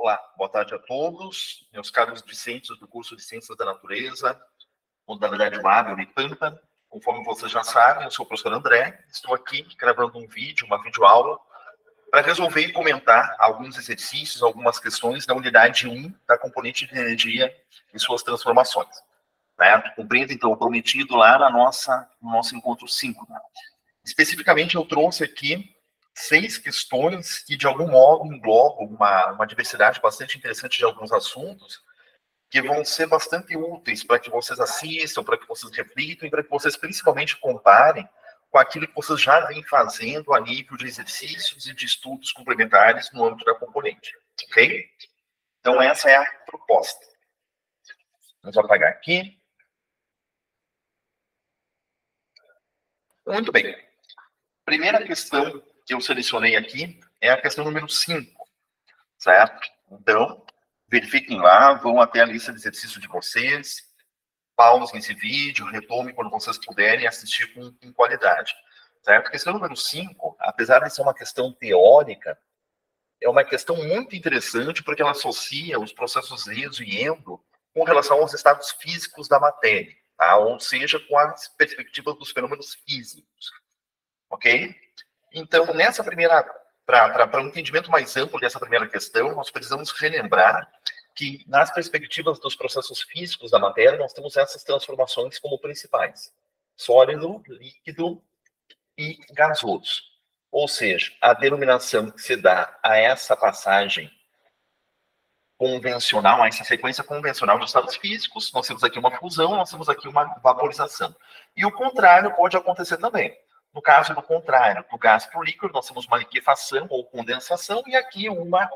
Olá, boa tarde a todos, meus caros discentes do curso de Ciências da Natureza, modalidade UAB, Unipampa. Conforme vocês já sabem, eu sou o professor André, estou aqui gravando um vídeo, uma videoaula, para resolver e comentar alguns exercícios, algumas questões da unidade 1 da componente de energia e suas transformações. Certo? Cumprindo, então, o prometido lá no nosso encontro 5. Especificamente, eu trouxe aqui 6 questões que, de algum modo, englobam uma diversidade bastante interessante de alguns assuntos que vão ser bastante úteis para que vocês assistam, para que vocês reflitam e para que vocês, principalmente, comparem com aquilo que vocês já vêm fazendo a nível de exercícios e de estudos complementares no âmbito da componente. Ok? Então, essa é a proposta. Vamos apagar aqui. Muito bem. Primeira questão que eu selecionei aqui é a questão número 5, certo? Então, verifiquem lá, vão até a lista de exercícios de vocês, pausem esse vídeo, retomem quando vocês puderem assistir com qualidade, certo? A questão número 5, apesar de ser uma questão teórica, é uma questão muito interessante porque ela associa os processos ESO e ENDO com relação aos estados físicos da matéria, tá? Ou seja, com as perspectivas dos fenômenos físicos. Ok? Então, nessa primeira, para um entendimento mais amplo dessa primeira questão, nós precisamos relembrar que, nas perspectivas dos processos físicos da matéria, nós temos essas transformações como principais: sólido, líquido e gasoso. Ou seja, a denominação que se dá a essa passagem convencional, a essa sequência convencional de estados físicos, nós temos aqui uma fusão, nós temos aqui uma vaporização. E o contrário pode acontecer também. No caso do contrário, do gás para o líquido, nós temos uma liquefação ou condensação e aqui uma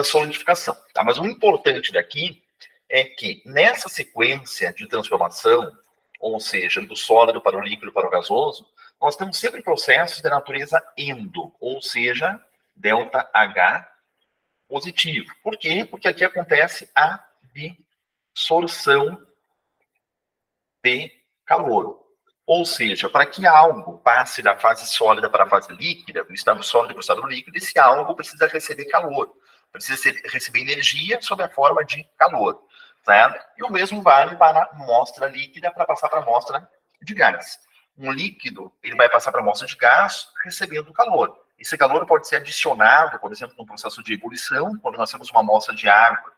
solidificação. Tá? Mas o importante daqui é que nessa sequência de transformação, ou seja, do sólido para o líquido para o gasoso, nós temos sempre processos de natureza endo, ou seja, ΔH positivo. Por quê? Porque aqui acontece a absorção de calor. Ou seja, para que algo passe da fase sólida para a fase líquida, do estado sólido para o estado líquido, esse algo precisa receber calor, precisa receber energia sob a forma de calor. Certo? E o mesmo vale para a amostra líquida para passar para a amostra de gás. Um líquido, ele vai passar para a amostra de gás recebendo calor. Esse calor pode ser adicionado, por exemplo, no processo de ebulição, quando nós temos uma amostra de água,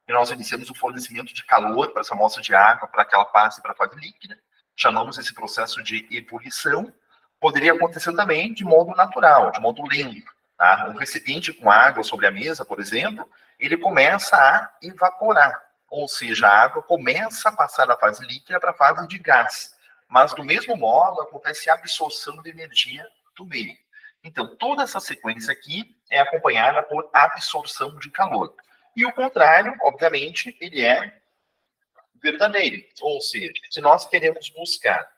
e nós iniciamos o fornecimento de calor para essa amostra de água, para que ela passe para a fase líquida. Chamamos esse processo de ebulição. Poderia acontecer também de modo natural, de modo lento. Tá? Um recipiente com água sobre a mesa, por exemplo, ele começa a evaporar. Ou seja, a água começa a passar da fase líquida para a fase de gás. Mas, do mesmo modo, acontece a absorção de energia do meio. Então, toda essa sequência aqui é acompanhada por absorção de calor. E o contrário, obviamente, ele é verdadeiro. Ou seja, se nós queremos buscar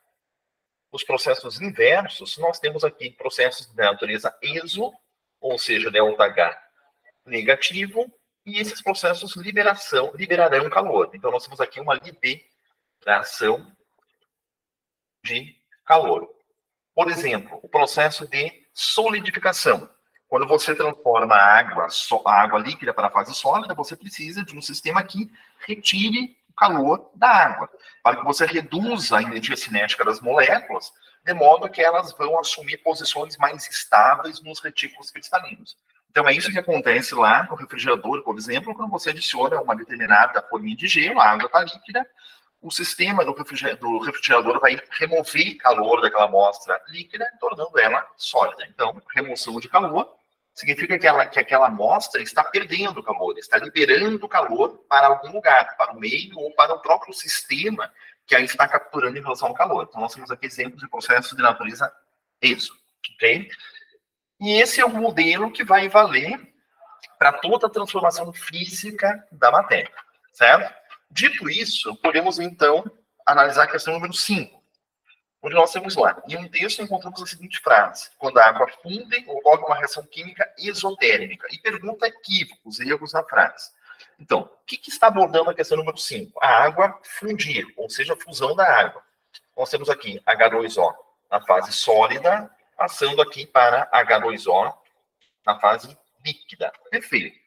os processos inversos, nós temos aqui processos de natureza exo, ou seja, ΔH negativo, e esses processos liberarão calor. Então, nós temos aqui uma liberação de calor. Por exemplo, o processo de solidificação. Quando você transforma a água líquida para a fase sólida, você precisa de um sistema que retire o calor da água, para que você reduza a energia cinética das moléculas, de modo que elas vão assumir posições mais estáveis nos retículos cristalinos. Então, é isso que acontece lá no refrigerador, por exemplo, quando você adiciona uma determinada forminha de gelo, a água está líquida, o sistema do refrigerador vai remover calor daquela amostra líquida, tornando ela sólida. Então, remoção de calor significa que aquela amostra está perdendo calor, está liberando calor para algum lugar, para o meio ou para o próprio sistema que aí está capturando em relação ao calor. Então, nós temos aqui exemplos de processos de natureza exo. Ok? E esse é o modelo que vai valer para toda a transformação física da matéria. Certo? Dito isso, podemos, então, analisar a questão número 5, onde nós temos lá, em um texto encontramos a seguinte frase: quando a água funde, ocorre uma reação química exotérmica. E pergunta equívocos, erros na frase. Então, o que está abordando a questão número 5? A água fundir, ou seja, a fusão da água. Nós temos aqui H2O na fase sólida, passando aqui para H2O na fase líquida. Perfeito.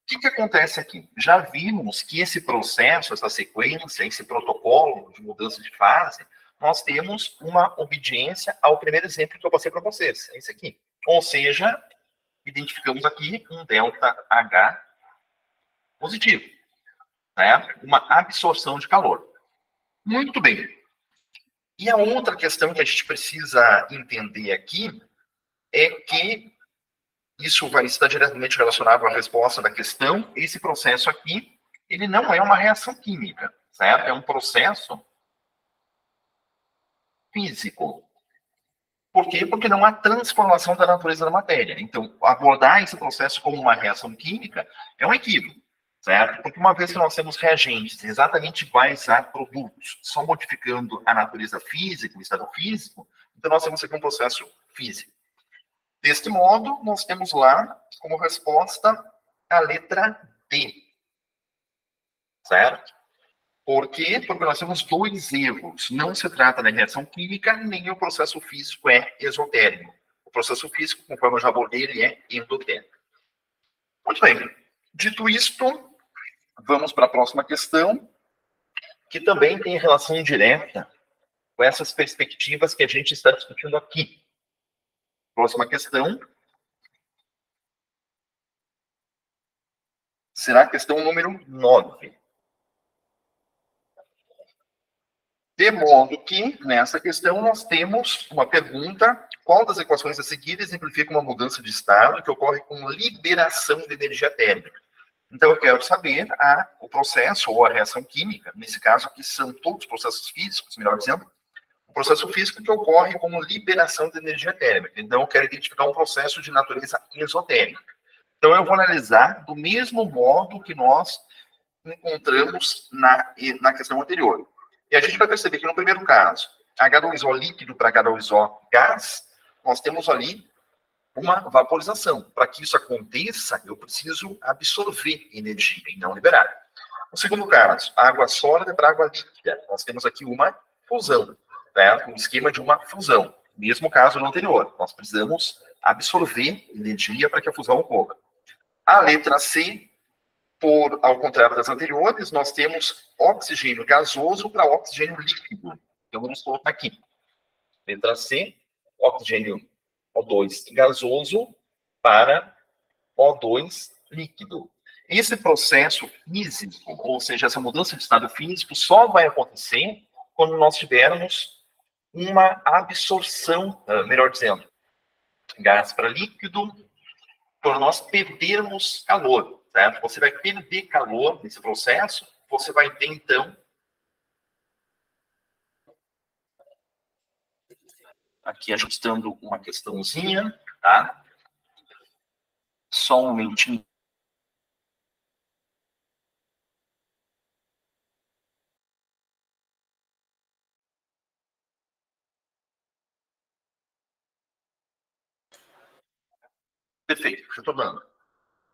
que acontece aqui? Já vimos que esse processo, essa sequência, esse protocolo de mudança de fase, nós temos uma obediência ao primeiro exemplo que eu passei para vocês. É esse aqui. Ou seja, identificamos aqui um ΔH positivo, né? Uma absorção de calor. Muito bem. E a outra questão que a gente precisa entender aqui é que isso vai estar diretamente relacionado à resposta da questão. Esse processo aqui, ele não é uma reação química, certo? É um processo físico. Por quê? Porque não há transformação da natureza da matéria. Então, abordar esse processo como uma reação química é um equívoco, certo? Porque uma vez que nós temos reagentes exatamente iguais a produtos, só modificando a natureza física, o estado físico, então nós temos aqui um processo físico. Deste modo, nós temos lá, como resposta, a letra D. Certo? Por quê? Porque nós temos dois erros. Não se trata da reação química, nem o processo físico é exotérmico. O processo físico, conforme eu já abordei, ele é endotérmico. Muito bem. Dito isto, vamos para a próxima questão, que também tem relação direta com essas perspectivas que a gente está discutindo aqui. Próxima questão será a questão número 9. De modo que, nessa questão, nós temos uma pergunta: qual das equações a seguir exemplifica uma mudança de estado que ocorre com liberação de energia térmica? Então, eu quero saber o processo ou a reação química, nesse caso aqui são todos processos físicos, melhor dizendo, o processo físico que ocorre como liberação de energia térmica. Então, eu quero identificar um processo de natureza exotérmica. Então, eu vou analisar do mesmo modo que nós encontramos na questão anterior. E a gente vai perceber que no primeiro caso, H2O líquido para H2O gás, nós temos ali uma vaporização. Para que isso aconteça, eu preciso absorver energia e não liberar. No segundo caso, água sólida para água líquida, nós temos aqui uma fusão, né? Um esquema de uma fusão. Mesmo caso no anterior, nós precisamos absorver energia para que a fusão ocorra. A letra C, ao contrário das anteriores, nós temos oxigênio gasoso para oxigênio líquido. Então, vamos colocar aqui. Letra C, oxigênio O2 gasoso para O2 líquido. Esse processo físico, ou seja, essa mudança de estado físico, só vai acontecer quando nós tivermos uma absorção, melhor dizendo, gás para líquido, quando nós perdermos calor. Certo? Você vai perder calor nesse processo, você vai ter, então, aqui ajustando uma questãozinha, tá? Só um momentinho. Perfeito, retornando.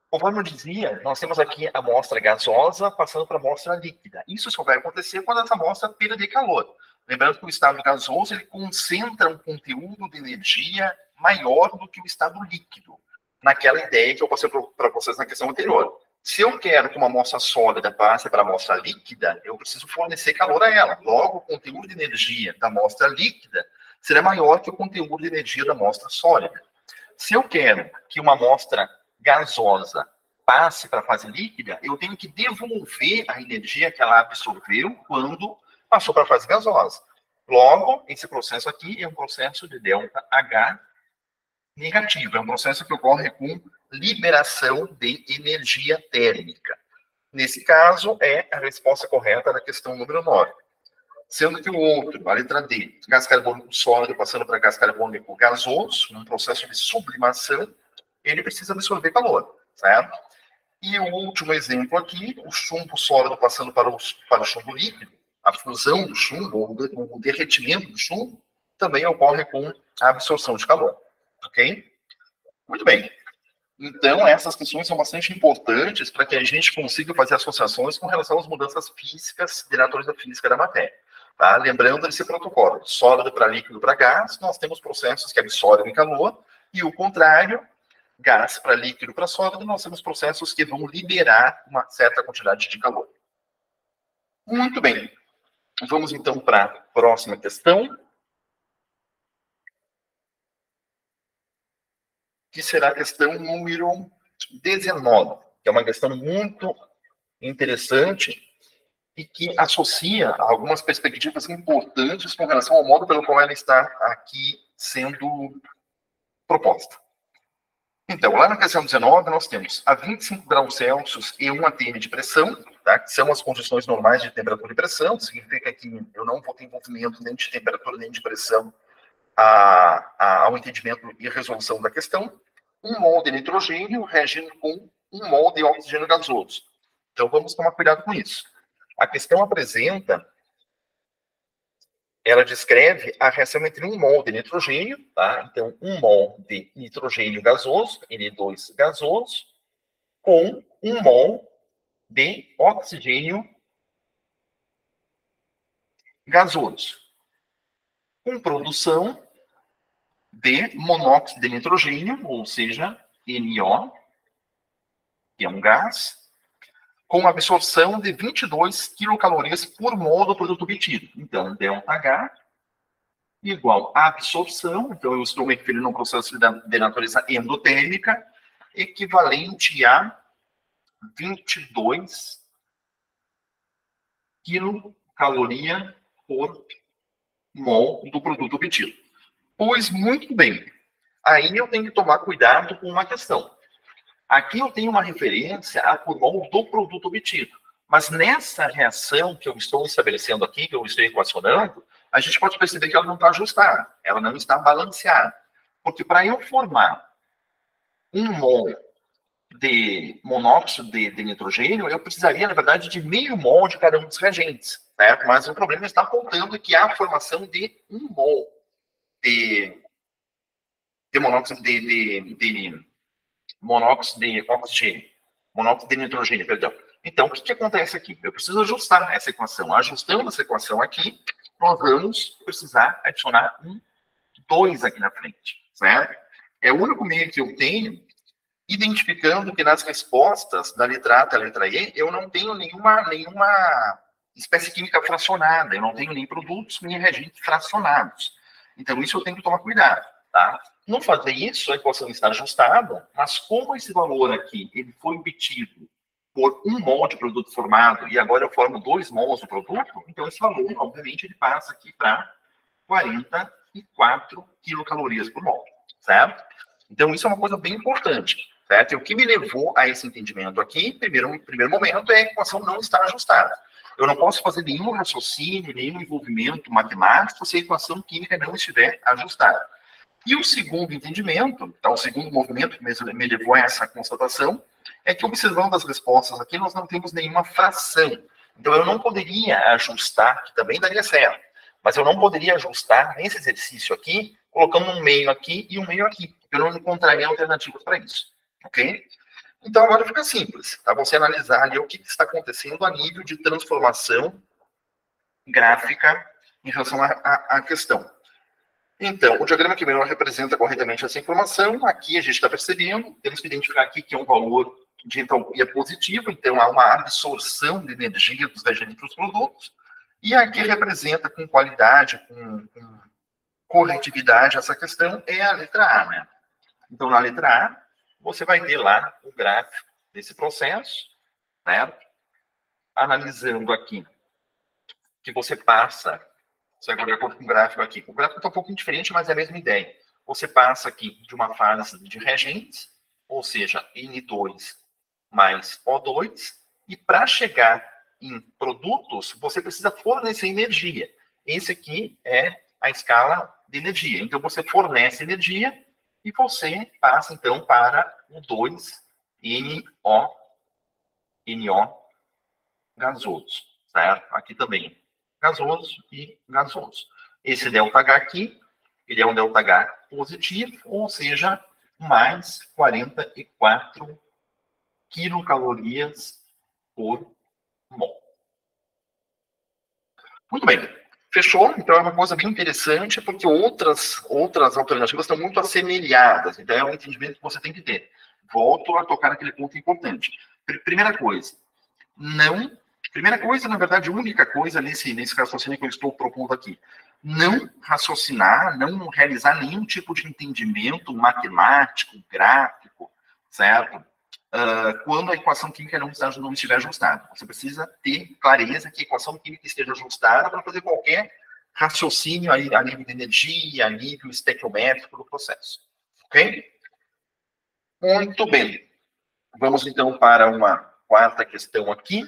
Conforme eu dizia, nós temos aqui a amostra gasosa passando para a amostra líquida. Isso só vai acontecer quando essa amostra perder calor. Lembrando que o estado gasoso ele concentra um conteúdo de energia maior do que o estado líquido, naquela ideia que eu passei para vocês na questão anterior. Se eu quero que uma amostra sólida passe para a amostra líquida, eu preciso fornecer calor a ela. Logo, o conteúdo de energia da amostra líquida será maior que o conteúdo de energia da amostra sólida. Se eu quero que uma amostra gasosa passe para a fase líquida, eu tenho que devolver a energia que ela absorveu quando passou para a fase gasosa. Logo, esse processo aqui é um processo de ΔH negativo, é um processo que ocorre com liberação de energia térmica. Nesse caso, é a resposta correta da questão número 9. Sendo que o outro, a letra D, gás carbônico sólido passando para gás carbônico gasoso, num processo de sublimação, ele precisa absorver calor, certo? E o último exemplo aqui, o chumbo sólido passando para o chumbo líquido, a fusão do chumbo, ou o derretimento do chumbo, também ocorre com a absorção de calor, ok? Muito bem. Então, essas questões são bastante importantes para que a gente consiga fazer associações com relação às mudanças físicas, de natureza física da matéria. Tá? Lembrando desse protocolo, sólido para líquido para gás, nós temos processos que absorvem calor, e o contrário, gás para líquido para sólido, nós temos processos que vão liberar uma certa quantidade de calor. Muito bem. Vamos então para a próxima questão, que será a questão número 19, que é uma questão muito interessante e que associa algumas perspectivas importantes com relação ao modo pelo qual ela está aqui sendo proposta. Então, lá na questão 19, nós temos a 25 graus Celsius e 1 atm de pressão, tá? Que são as condições normais de temperatura e pressão, significa que eu não vou ter envolvimento nem de temperatura nem de pressão ao entendimento e resolução da questão. 1 mol de nitrogênio reagindo com 1 mol de oxigênio gasoso. Então, vamos tomar cuidado com isso. A questão apresenta, ela descreve a reação entre 1 mol de nitrogênio, tá? Então, 1 mol de nitrogênio gasoso, N2 gasoso, com 1 mol de oxigênio gasoso, com produção de monóxido de nitrogênio, ou seja, NO, que é um gás, com absorção de 22 quilocalorias por mol do produto obtido. Então, ΔH igual a absorção, então eu estou me referindo a um processo de natureza endotérmica, equivalente a 22 quilocaloria por mol do produto obtido. Pois, muito bem. Aí eu tenho que tomar cuidado com uma questão. Aqui eu tenho uma referência a por mol do produto obtido. Mas nessa reação que eu estou estabelecendo aqui, que eu estou equacionando, a gente pode perceber que ela não está ajustada, ela não está balanceada. Porque para eu formar 1 mol de monóxido de nitrogênio, eu precisaria, na verdade, de meio mol de cada um dos reagentes. Certo? Mas o problema está apontando que há a formação de 1 mol de monóxido de monóxido de oxigênio, monóxido de nitrogênio, perdão. Então, o que acontece aqui? Eu preciso ajustar essa equação. Ajustando essa equação aqui, nós vamos precisar adicionar um 2 aqui na frente, certo? É o único meio que eu tenho, identificando que nas respostas da letra A até a letra E, eu não tenho nenhuma espécie química fracionada, eu não tenho nem produtos, nem reagentes fracionados. Então, isso eu tenho que tomar cuidado, tá? Não fazer isso, a equação está ajustada, mas como esse valor aqui ele foi obtido por 1 mol de produto formado e agora eu formo 2 mols do produto, então esse valor, obviamente, ele passa aqui para 44 quilocalorias por mol, certo? Então, isso é uma coisa bem importante, certo? E o que me levou a esse entendimento aqui, em primeiro momento, é a equação não está ajustada. Eu não posso fazer nenhum raciocínio, nenhum envolvimento matemático se a equação química não estiver ajustada. E o segundo entendimento, o segundo movimento que me levou a essa constatação, é que observando as respostas aqui, nós não temos nenhuma fração. Então, eu não poderia ajustar, que também daria certo, mas eu não poderia ajustar nesse exercício aqui, colocando um meio aqui e um meio aqui. Eu não encontraria alternativas para isso, ok? Então, agora fica simples, tá? Você analisar ali o que está acontecendo a nível de transformação gráfica em relação à questão. Então, o diagrama que melhor representa corretamente essa informação, aqui a gente está percebendo, temos que identificar aqui que é um valor de entalpia positivo, então há uma absorção de energia dos reagentes para os produtos, e aqui representa com qualidade, com corretividade essa questão, é a letra A, né? Então, na letra A, você vai ter lá o gráfico desse processo, certo? Analisando aqui, que você passa, você vai de acordo com o gráfico aqui. O gráfico está um pouquinho diferente, mas é a mesma ideia. Você passa aqui de uma fase de reagentes, ou seja, N2 mais O2, e para chegar em produtos, você precisa fornecer energia. Esse aqui é a escala de energia. Então, você fornece energia e você passa, então, para o 2NO gasoso, certo? Aqui também, gasoso e gasoso. Esse ΔH aqui, ele é um ΔH positivo, ou seja, mais 44 quilocalorias por mol. Muito bem. Fechou? Então é uma coisa bem interessante, porque outras alternativas estão muito assemelhadas. Então é um entendimento que você tem que ter. Volto a tocar naquele ponto importante. Primeira coisa, na verdade, única coisa nesse raciocínio que eu estou propondo aqui, não raciocinar, não realizar nenhum tipo de entendimento matemático, gráfico, certo? Quando a equação química não estiver ajustada. Você precisa ter clareza que a equação química esteja ajustada para fazer qualquer raciocínio a nível de energia, a nível estequiométrico do processo. Ok? Muito bem. Vamos, então, para uma quarta questão aqui.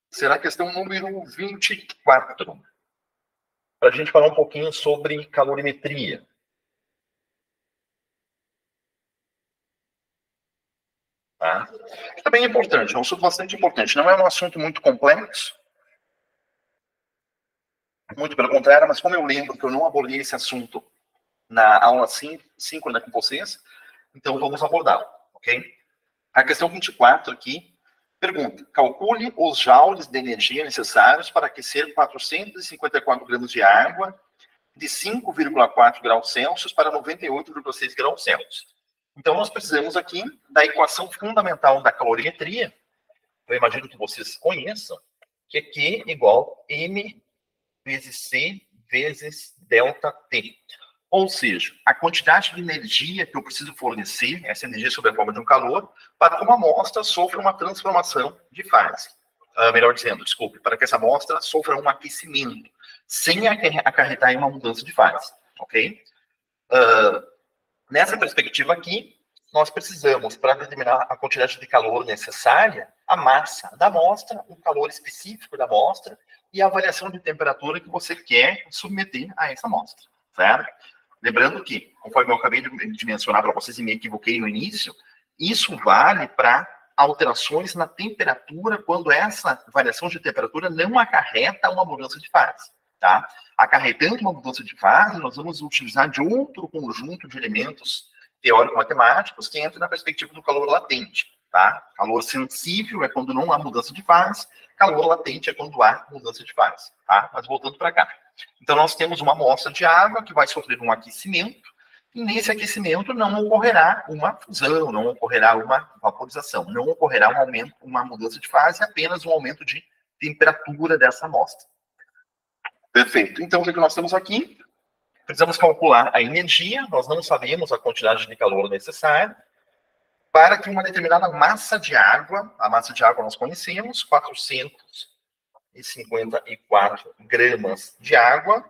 Será a questão número 24. Para a gente falar um pouquinho sobre calorimetria. Tá? Isso também é importante, é um assunto bastante importante. Não é um assunto muito complexo, muito pelo contrário, mas como eu lembro que eu não abordei esse assunto na aula síncrona com vocês, então vamos abordá-lo, ok? A questão 24 aqui pergunta: calcule os joules de energia necessários para aquecer 454 gramas de água de 5,4 graus Celsius para 98,6 graus Celsius. Então, nós precisamos aqui da equação fundamental da calorimetria. Eu imagino que vocês conheçam, que é Q igual M vezes C vezes delta T. Ou seja, a quantidade de energia que eu preciso fornecer, essa energia sob a forma de um calor, para que uma amostra sofra uma transformação de fase. Melhor dizendo, desculpe, para que essa amostra sofra um aquecimento, sem acarretar em uma mudança de fase. Ok? Nessa perspectiva aqui, nós precisamos, para determinar a quantidade de calor necessária, a massa da amostra, o calor específico da amostra e a variação de temperatura que você quer submeter a essa amostra, certo? Lembrando que, conforme eu acabei de mencionar para vocês e me equivoquei no início, isso vale para alterações na temperatura quando essa variação de temperatura não acarreta uma mudança de fase, tá? Acarretando uma mudança de fase, nós vamos utilizar de outro conjunto de elementos teórico-matemáticos que entram na perspectiva do calor latente, tá? Calor sensível é quando não há mudança de fase, calor latente é quando há mudança de fase, tá? Mas voltando para cá. Então, nós temos uma amostra de água que vai sofrer um aquecimento, e nesse aquecimento não ocorrerá uma fusão, não ocorrerá uma vaporização, não ocorrerá um aumento, uma mudança de fase, apenas um aumento de temperatura dessa amostra. Perfeito. Então, o que nós temos aqui? Precisamos calcular a energia, nós não sabemos a quantidade de calor necessária, para que uma determinada massa de água, a massa de água nós conhecemos, 454 gramas de água,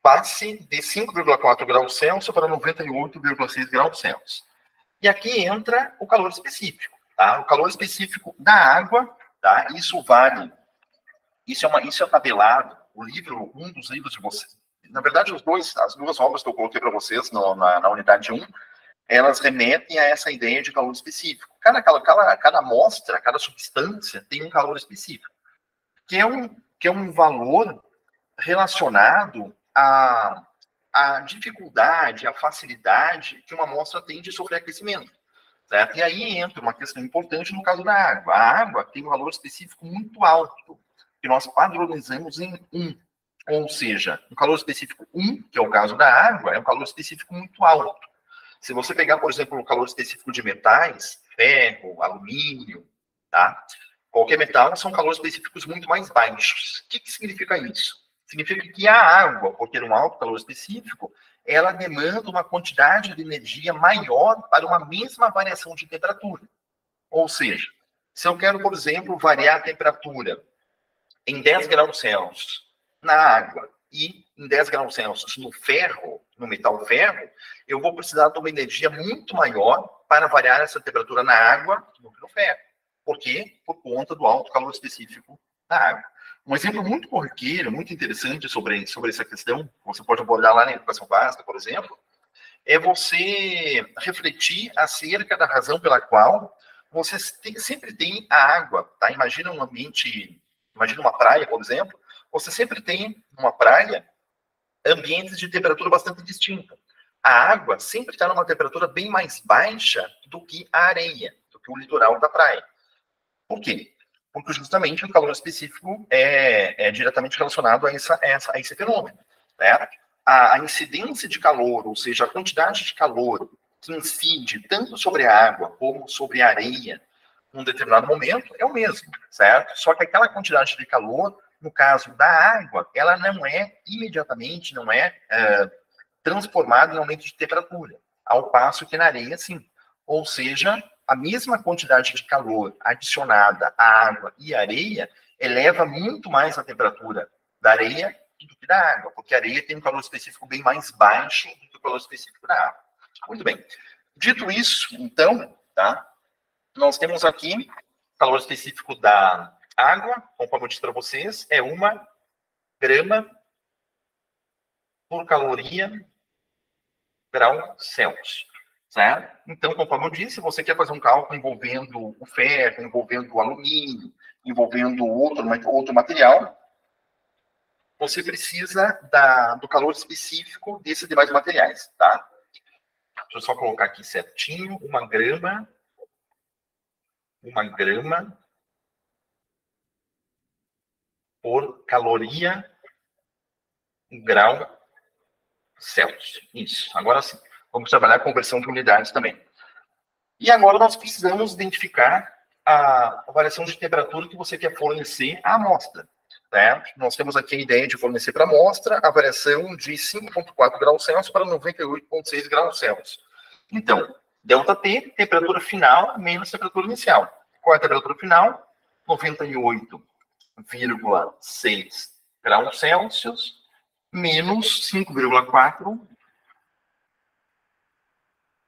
passe de 5,4 graus Celsius para 98,6 graus Celsius. E aqui entra o calor específico, tá? O calor específico da água, tá? Isso vale, isso é tabelado, um dos livros de vocês. Na verdade, as duas obras que eu coloquei para vocês na unidade 1, elas remetem a essa ideia de calor específico. Cada amostra, cada substância tem um calor específico, que é um valor relacionado à dificuldade, à facilidade que uma amostra tem de sofrer aquecimento. Certo? E aí entra uma questão importante no caso da água. A água tem um valor específico muito alto, que nós padronizamos em 1. Ou seja, um calor específico 1, que é o caso da água, é um calor específico muito alto. Se você pegar, por exemplo, o calor específico de metais, ferro, alumínio, tá? Qualquer metal, são calores específicos muito mais baixos. O que significa isso? Significa que a água, por ter um alto calor específico, ela demanda uma quantidade de energia maior para uma mesma variação de temperatura. Ou seja, se eu quero, por exemplo, variar a temperatura em 10 graus Celsius na água e em 10 graus Celsius no ferro, no metal ferro, eu vou precisar de uma energia muito maior para variar essa temperatura na água do que no ferro. Por quê? Por conta do alto calor específico da água. Um exemplo muito corriqueiro, muito interessante sobre essa questão, você pode abordar lá na educação básica, por exemplo, é você refletir acerca da razão pela qual você sempre tem a água, tá? Imagina um ambiente, imagina uma praia, por exemplo, você sempre tem uma praia ambientes de temperatura bastante distinta. a água sempre está numa temperatura bem mais baixa do que a areia, do que o litoral da praia. Por quê? Porque justamente o calor específico é diretamente relacionado a esse fenômeno. Né? A incidência de calor, ou seja, a quantidade de calor que incide tanto sobre a água como sobre a areia num determinado momento é o mesmo, certo? Só que aquela quantidade de calor, no caso da água, ela não é imediatamente, não é transformada em aumento de temperatura, ao passo que na areia, sim. Ou seja, a mesma quantidade de calor adicionada à água e areia eleva muito mais a temperatura da areia do que da água, porque a areia tem um calor específico bem mais baixo do que o calor específico da água. Muito bem. Dito isso, então, tá? Nós temos aqui o calor específico da água, conforme eu disse para vocês, é 1 grama por caloria grau Celsius. Certo? Então, conforme eu disse, você quer fazer um cálculo envolvendo o ferro, envolvendo o alumínio, envolvendo outro material, você precisa do calor específico desses demais materiais, tá? Deixa eu só colocar aqui certinho, 1 grama por caloria grau Celsius. Isso, agora sim. Vamos trabalhar com conversão de unidades também. E agora nós precisamos identificar a variação de temperatura que você quer fornecer à amostra. Certo? Nós temos aqui a ideia de fornecer para a amostra a variação de 5,4 graus Celsius para 98,6 graus Celsius. Então, ΔT, temperatura final menos temperatura inicial. Qual é a temperatura final? 98,6 graus Celsius menos 5,4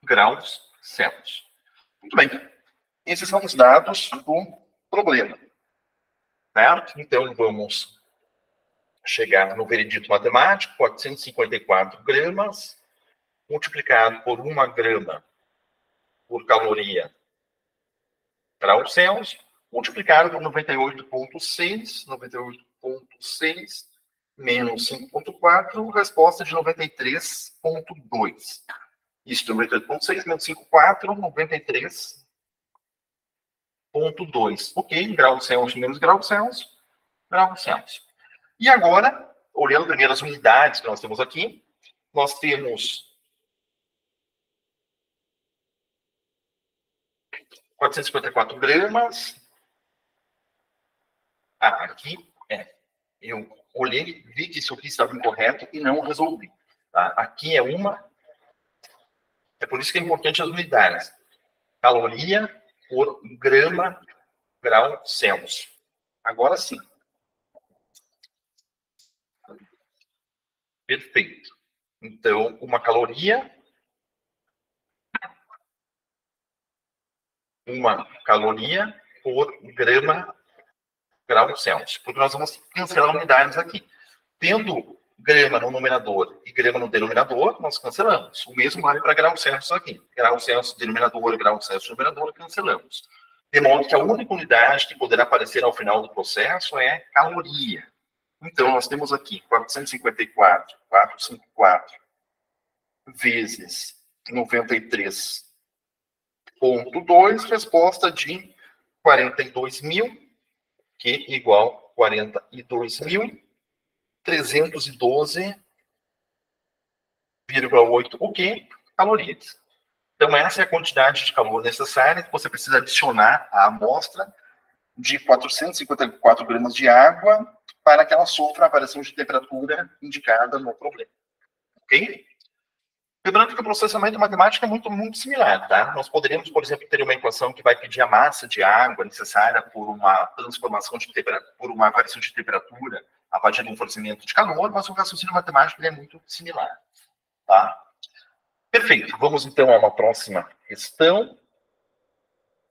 graus Celsius. Muito bem. Esses são os dados do problema. Certo? Então, vamos chegar no veredito matemático, 454 gramas, multiplicado por 1 grama por caloria grau Celsius, multiplicado por 98,6 menos 5,4, resposta de 93,2. Isso, 98,6 menos 5,4, 93,2. Ok, grau Celsius menos grau Celsius, grau Celsius. E agora, olhando primeiro as unidades que nós temos aqui, nós temos 454 gramas. Aqui, eu olhei, vi que isso aqui estava incorreto e não resolvi. Tá? Aqui é por isso que é importante as unidades. Caloria por grama grau Celsius. Agora sim. Perfeito. Então, 1 caloria por grama grau Celsius. Porque nós vamos cancelar unidades aqui. Tendo grama no numerador e grama no denominador, nós cancelamos. O mesmo vale para grau Celsius aqui. Grau Celsius denominador e grau Celsius numerador, cancelamos. De modo que a única unidade que poderá aparecer ao final do processo é caloria. Então, nós temos aqui 454 vezes 93,2, resposta de 42.000, que é igual a 42.312,8, o que? Calorias. Então, essa é a quantidade de calor necessária que você precisa adicionar à amostra de 454 gramas de água para que ela sofra a variação de temperatura indicada no problema. Ok? Lembrando que o processamento matemático é muito, muito similar, tá? Nós poderíamos, por exemplo, ter uma equação que vai pedir a massa de água necessária por uma transformação de temperatura, por uma variação de temperatura a partir do fornecimento de calor, mas o raciocínio matemático é muito similar, tá? Perfeito. Vamos, então, a uma próxima questão.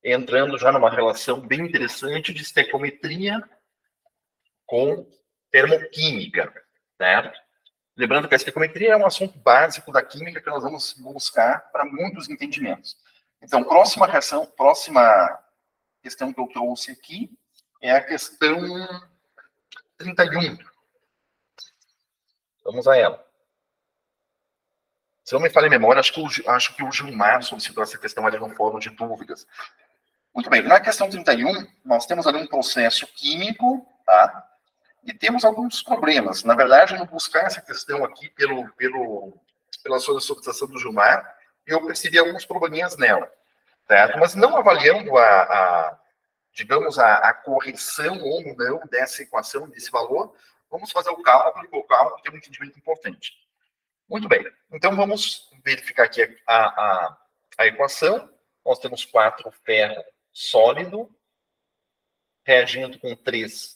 Entrando já numa relação bem interessante de estequiometria com termoquímica, certo? Lembrando que a estequiometria é um assunto básico da química que nós vamos buscar para muitos entendimentos. Então, próxima questão que eu trouxe aqui é a questão 31. Vamos a ela. Se não me falha a memória, acho que o Gilmar solicitou essa questão ali no fórum de dúvidas. Muito bem, na questão 31, nós temos ali um processo químico, tá? E temos alguns problemas. Na verdade, no buscar essa questão aqui pela solicitação do Gilmar, eu percebi alguns probleminhas nela, certo? Mas não avaliando digamos, a correção ou não dessa equação, desse valor, vamos fazer o cálculo, que o cálculo tem um entendimento importante. Muito bem, então vamos verificar aqui a equação. Nós temos 4 ferro sólido, reagindo com 3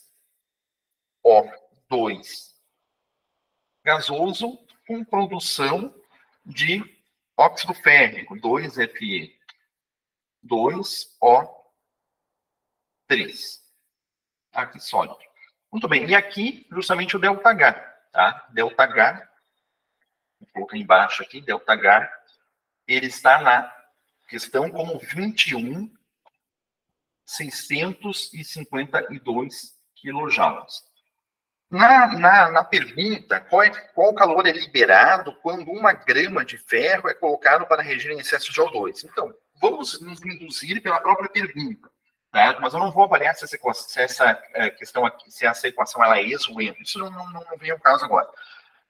O2 gasoso, com produção de óxido férrico, 2Fe, 2O3. Aqui sólido. Muito bem, e aqui justamente o ΔH, tá? ΔH, vou colocar embaixo aqui, ΔH, ele está na questão como 21.652 quilojoules. Na pergunta, qual calor é liberado quando 1 grama de ferro é colocado para reagir em excesso de O2? Então, vamos nos induzir pela própria pergunta, tá? Mas eu não vou avaliar se essa questão aqui, se essa equação ela é isso ou isso não vem ao caso agora.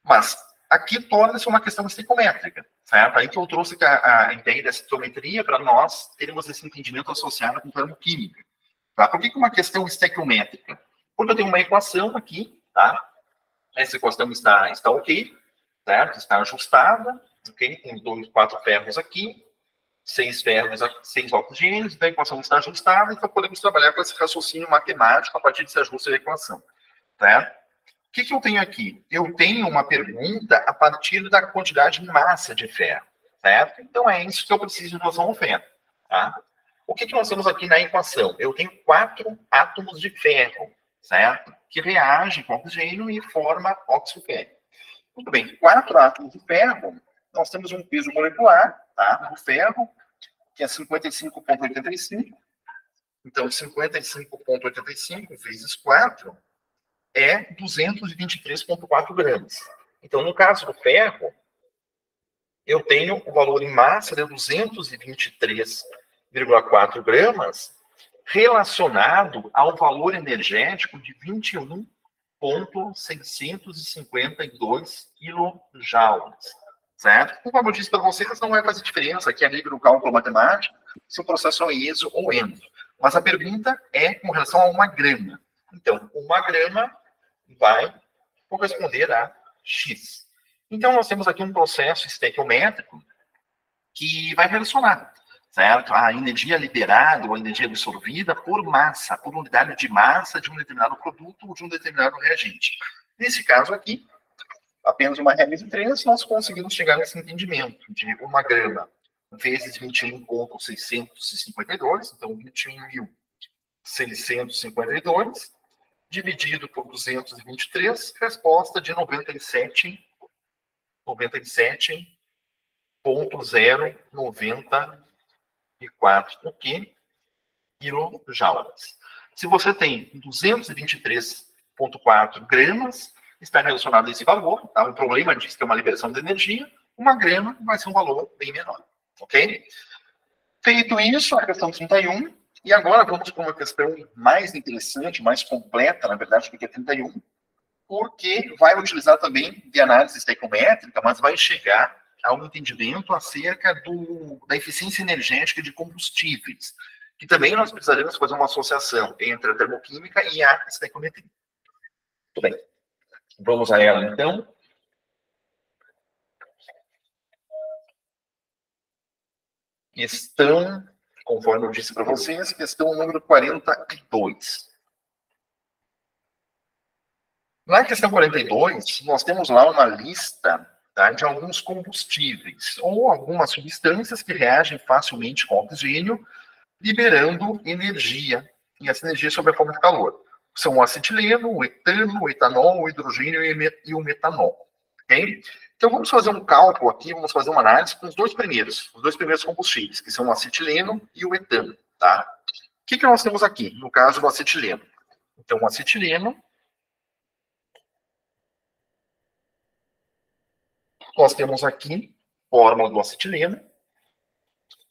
Mas aqui torna-se uma questão estequiométrica, certo? Aí que eu trouxe a ideia da estequiometria para nós termos esse entendimento associado com termoquímica. Tá? Por que uma questão estequiométrica? Porque eu tenho uma equação aqui, tá? Essa equação está ok, certo? Está ajustada, ok? Com 4 ferros aqui, 6 ferros, 6 oxigênios, então a equação está ajustada, então podemos trabalhar com esse raciocínio matemático a partir desse ajuste da equação, certo? O que eu tenho aqui? Eu tenho uma pergunta a partir da quantidade de massa de ferro, certo? Então é isso que eu preciso de noção ferro, tá? O que nós temos aqui na equação? Eu tenho 4 átomos de ferro, certo? Que reagem com oxigênio e formam óxido férrico. Muito bem, 4 átomos de ferro, nós temos um peso molecular, tá? Do ferro, que é 55,85. Então, 55,85 vezes 4 é 223,4 gramas. Então, no caso do ferro, eu tenho o valor em massa de 223,4 gramas relacionado ao valor energético de 21,652 quilojoules, certo? Como eu disse para vocês, não vai fazer diferença aqui a nível do cálculo matemático se o processo é ISO ou ENSO. Mas a pergunta é com relação a 1 grama. Então, 1 grama vai corresponder a X. Então, nós temos aqui um processo estequiométrico que vai relacionar, certo? A energia liberada ou a energia absorvida por massa, por unidade de massa de um determinado produto ou de um determinado reagente. Nesse caso aqui, apenas uma regra de 3, nós conseguimos chegar nesse entendimento de 1 grama vezes 21,652, então 21.652, dividido por 223, resposta de 97,094 quilojoules. Se você tem 223,4 gramas, está relacionado a esse valor, tá? O problema diz que é uma liberação de energia, 1 grama vai ser um valor bem menor, ok? Feito isso, a questão 31, e agora vamos para uma questão mais interessante, mais completa, na verdade, do que a 31, porque vai utilizar também de análise estequiométrica, mas vai chegar a um entendimento acerca da eficiência energética de combustíveis, que também nós precisaremos fazer uma associação entre a termoquímica e a estequiometria. Muito bem. Vamos a ela, então. Questão, conforme eu disse para vocês, questão número 42. Na questão 42, nós temos lá uma lista, tá, de alguns combustíveis ou algumas substâncias que reagem facilmente com oxigênio, liberando energia, e essa energia sob a forma de calor. São o acetileno, o etano, o etanol, o hidrogênio e o metanol. Okay? Então, vamos fazer um cálculo aqui, vamos fazer uma análise com os dois primeiros combustíveis, que são o acetileno e o etano. Tá? O que nós temos aqui, no caso do acetileno? Então, o acetileno, nós temos aqui fórmula do acetileno,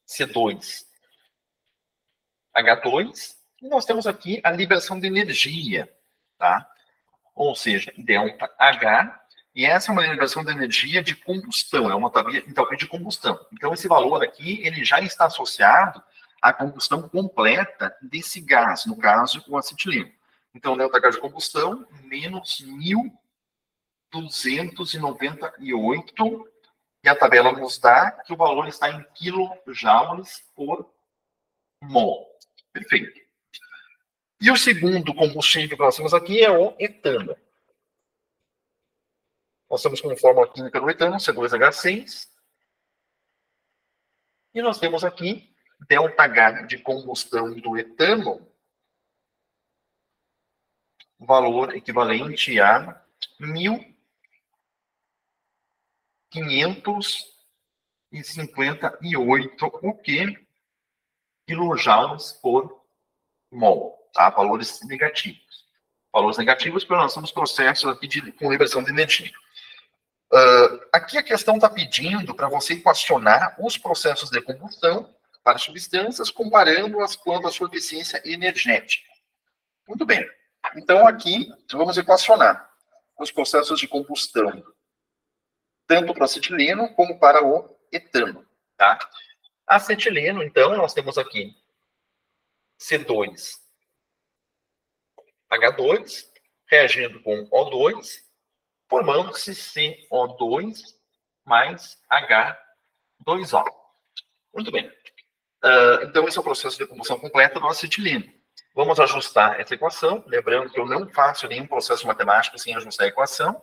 C2H2, e nós temos aqui a liberação de energia, tá? Ou seja, ΔH, e essa é uma liberação de energia de combustão, é uma entalpia de combustão. Então, esse valor aqui, ele já está associado à combustão completa desse gás, no caso, o acetileno. Então, ΔH de combustão, menos 1.298, e a tabela nos dá que o valor está em quilojoules por mol. Perfeito. E o segundo combustível que nós temos aqui é o etano. Nós temos como fórmula química do etano, C2H6. E nós temos aqui ΔH de combustão do etano, valor equivalente a 1.558, o que? Quilojoules por mol, tá? Valores negativos. Valores negativos porque nós temos processos aqui com liberação de energia. Aqui a questão está pedindo para você equacionar os processos de combustão para substâncias, comparando-as quanto à sua eficiência energética. Muito bem. Então, aqui, vamos equacionar os processos de combustão, tanto para o acetileno como para o etano. Tá? Acetileno, então, nós temos aqui C2H2 reagindo com O2, formando-se CO2 mais H2O. Muito bem. Então, esse é o processo de combustão completa do acetileno. Vamos ajustar essa equação. Lembrando que eu não faço nenhum processo matemático sem ajustar a equação.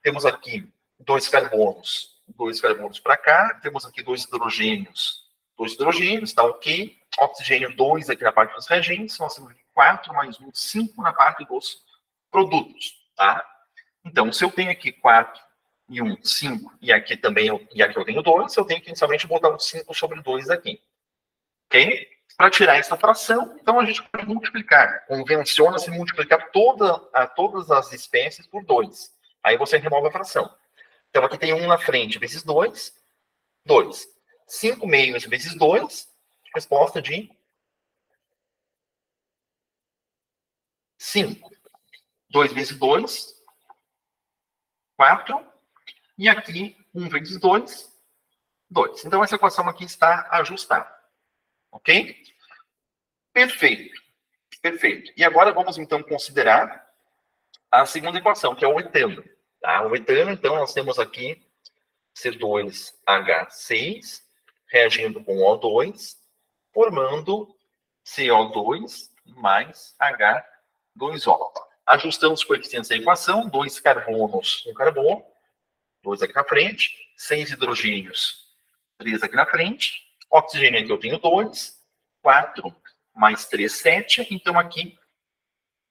Temos aqui dois carbonos para cá. Temos aqui dois hidrogênios, está ok. Oxigênio 2 aqui na parte dos reagentes. Nós temos 4 mais 1, 5 na parte dos produtos. Tá? Então, se eu tenho aqui 4 e 1, 5, e aqui também eu tenho 2, eu tenho que inicialmente botar um 5 sobre 2 aqui. Ok? Para tirar essa fração, então a gente pode multiplicar. Convenciona-se multiplicar todas as espécies por 2. Aí você remove a fração. Então aqui tem 1 na frente vezes 2, 2. 5 meios vezes 2, resposta de 5. 2 vezes 2, 4. E aqui 1 vezes 2, 2. Então essa equação aqui está ajustada. Ok? Perfeito. Perfeito. E agora vamos, então, considerar a segunda equação, que é o etano. Tá? O etano, então, nós temos aqui C2H6 reagindo com O2, formando CO2 mais H2O. Ajustamos os coeficientes da equação, 2 carbonos, 1 carbono, 2 aqui na frente, 6 hidrogênios, 3 aqui na frente, oxigênio aqui eu tenho 2, 4 mais 3, 7, então aqui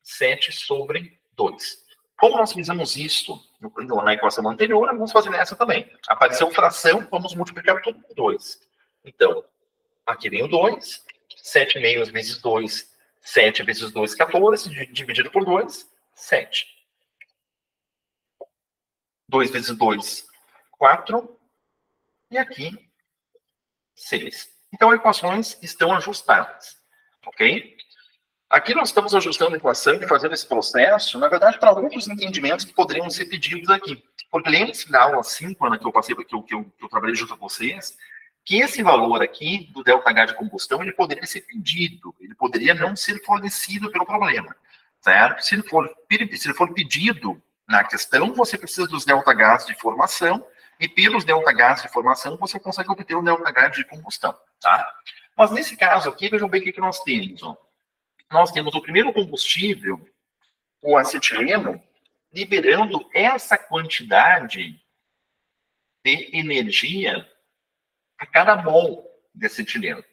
7 sobre 2. Como nós fizemos isso na equação anterior, vamos fazer nessa também. Apareceu fração, vamos multiplicar tudo por 2. Então, aqui vem o 2, 7 meios vezes 2, 7 vezes 2, 14, dividido por 2, 7. 2 vezes 2, 4, e aqui 6. Então, as equações estão ajustadas. Ok? Aqui nós estamos ajustando a equação e fazendo esse processo, na verdade, para outros entendimentos que poderiam ser pedidos aqui. Porque lembre-se da aula 5, que eu passei, que eu trabalhei junto com vocês, que esse valor aqui do ΔH de combustão, ele poderia ser pedido, ele poderia não ser fornecido pelo problema, certo? Se ele for pedido na questão, você precisa dos ΔHs de formação, e pelos ΔHs de formação, você consegue obter o ΔH de combustão, tá? Mas nesse caso aqui, vejam bem o que nós temos, ó. Nós temos o primeiro combustível, o acetileno, liberando essa quantidade de energia a cada mol de acetileno.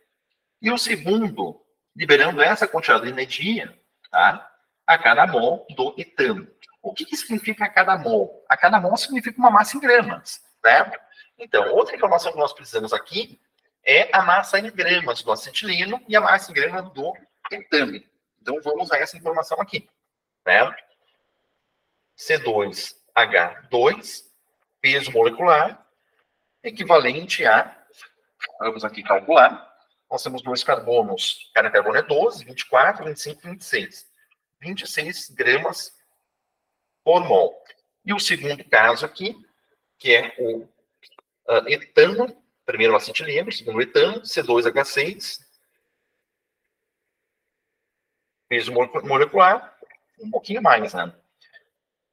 E o segundo, liberando essa quantidade de energia, tá, a cada mol do etano. O que significa a cada mol? A cada mol significa uma massa em gramas, certo? Então, outra informação que nós precisamos aqui é a massa em gramas do acetileno e a massa em gramas do etano. Então, vamos a essa informação aqui, certo? C2H2, peso molecular, equivalente a, vamos aqui calcular, nós temos 2 carbonos, cada carbono é 12, 24, 25, 26. 26 gramas por mol. E o segundo caso aqui, que é o etano, primeiro o acetileno, segundo o etano, C2H6, peso molecular, um pouquinho mais, né?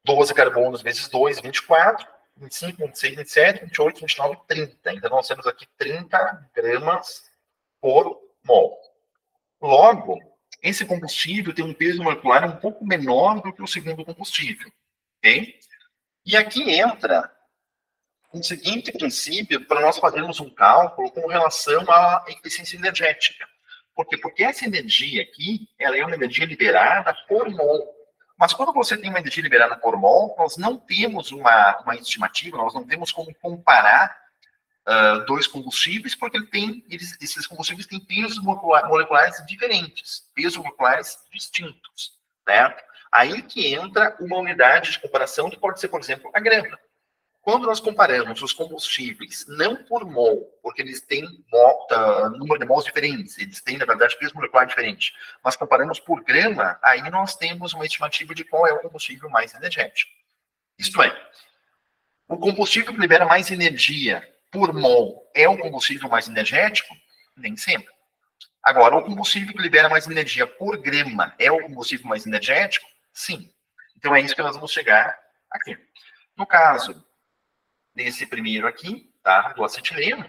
12 carbonos vezes 2, 24, 25, 26, 27, 28, 29, 30. Então, nós temos aqui 30 gramas por mol. Logo, esse combustível tem um peso molecular um pouco menor do que o segundo combustível. Ok? E aqui entra um seguinte princípio para nós fazermos um cálculo com relação à eficiência energética. Por quê? Porque essa energia aqui, ela é uma energia liberada por mol. Mas quando você tem uma energia liberada por mol, nós não temos uma estimativa, nós não temos como comparar dois combustíveis, porque esses combustíveis têm pesos moleculares diferentes, pesos moleculares distintos, certo? Aí que entra uma unidade de comparação que pode ser, por exemplo, a grama. Quando nós comparamos os combustíveis, não por mol, porque eles têm número de mols diferentes, eles têm, na verdade, peso molecular diferente, mas comparamos por grama, aí nós temos uma estimativa de qual é o combustível mais energético. Isto é, o combustível que libera mais energia por mol é o combustível mais energético? Nem sempre. Agora, o combustível que libera mais energia por grama é o combustível mais energético? Sim. Então, é isso que nós vamos chegar aqui. No caso desse primeiro aqui, tá, do acetileno,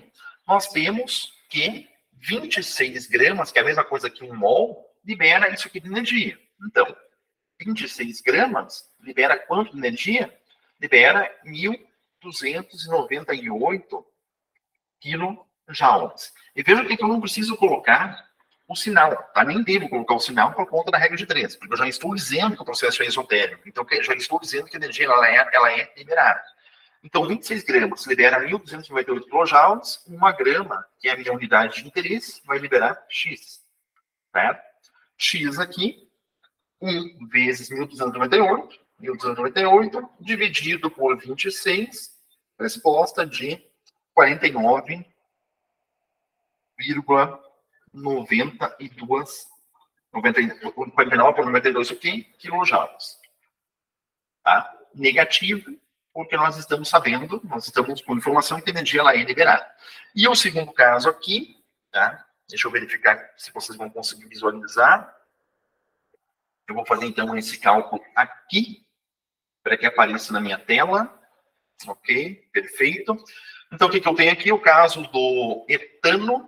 nós temos que 26 gramas, que é a mesma coisa que um mol, libera isso aqui de energia. Então, 26 gramas libera quanto de energia? Libera 1.298 quilojoules. E veja que eu não preciso colocar o sinal, tá? Nem devo colocar o sinal por conta da regra de 3, porque eu já estou dizendo que o processo é esotérico. Então, eu já estou dizendo que a energia ela é liberada. Então, 26 gramas libera 1.298 kilojoules, 1 grama, que é a minha unidade de interesse, vai liberar X. Certo? X aqui, 1 vezes 1.298, dividido por 26, resposta de 49,92, 49 por 92 aqui, quilojoules. Tá? Negativo, porque nós estamos sabendo, nós estamos com informação que a energia ela é liberada. E o segundo caso aqui, tá? Deixa eu verificar se vocês vão conseguir visualizar. Eu vou fazer então esse cálculo aqui, para que apareça na minha tela. Ok, perfeito. Então, o que eu tenho aqui? O caso do etano.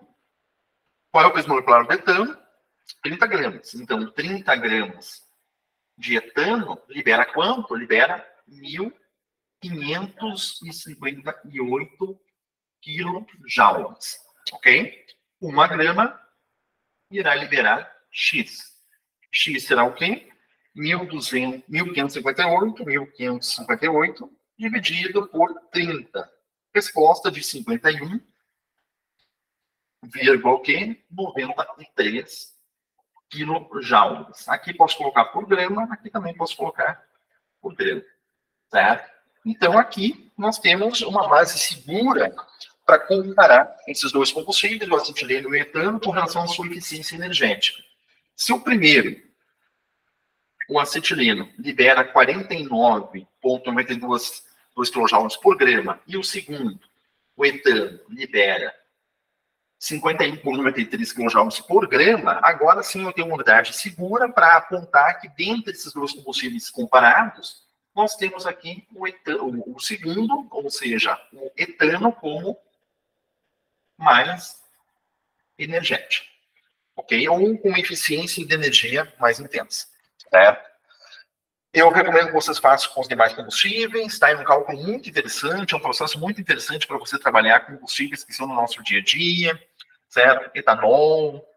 Qual é o peso molecular do etano? 30 gramas. Então, 30 gramas de etano libera quanto? Libera 1.558 quilojoules. Ok? 1 grama irá liberar X. X será o quê? 1.558 dividido por 30. Resposta de 51,93 quilojoules. Aqui posso colocar por grama, aqui também posso colocar por grama. Certo? Então, aqui nós temos uma base segura para comparar esses dois combustíveis, o acetileno e o etano, com relação à sua eficiência energética. Se o primeiro, o acetileno, libera 49,92 kJ por grama, e o segundo, o etano, libera 51,93 kJ por grama, agora sim eu tenho uma unidade segura para apontar que dentre esses dois combustíveis comparados, nós temos aqui o segundo, ou seja, o etano como mais energético, ok? Ou com eficiência de energia mais intensa, certo? Eu recomendo que vocês façam com os demais combustíveis, tá? É um cálculo muito interessante, é um processo muito interessante para você trabalhar com combustíveis que são no nosso dia a dia, certo? Etanol,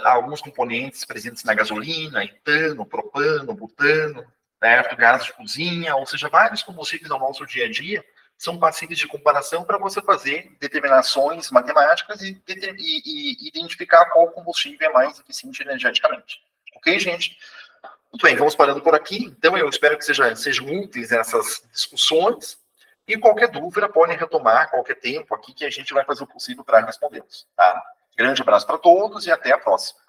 alguns componentes presentes na gasolina, etano, propano, butano, certo? Gás de cozinha, ou seja, vários combustíveis ao nosso dia a dia são passíveis de comparação para você fazer determinações matemáticas e identificar qual combustível é mais eficiente energeticamente. Ok, gente? Muito bem, vamos parando por aqui. Então, eu espero que sejam úteis essas discussões. E qualquer dúvida, podem retomar qualquer tempo aqui que a gente vai fazer o possível para respondê-los. Tá? Grande abraço para todos e até a próxima.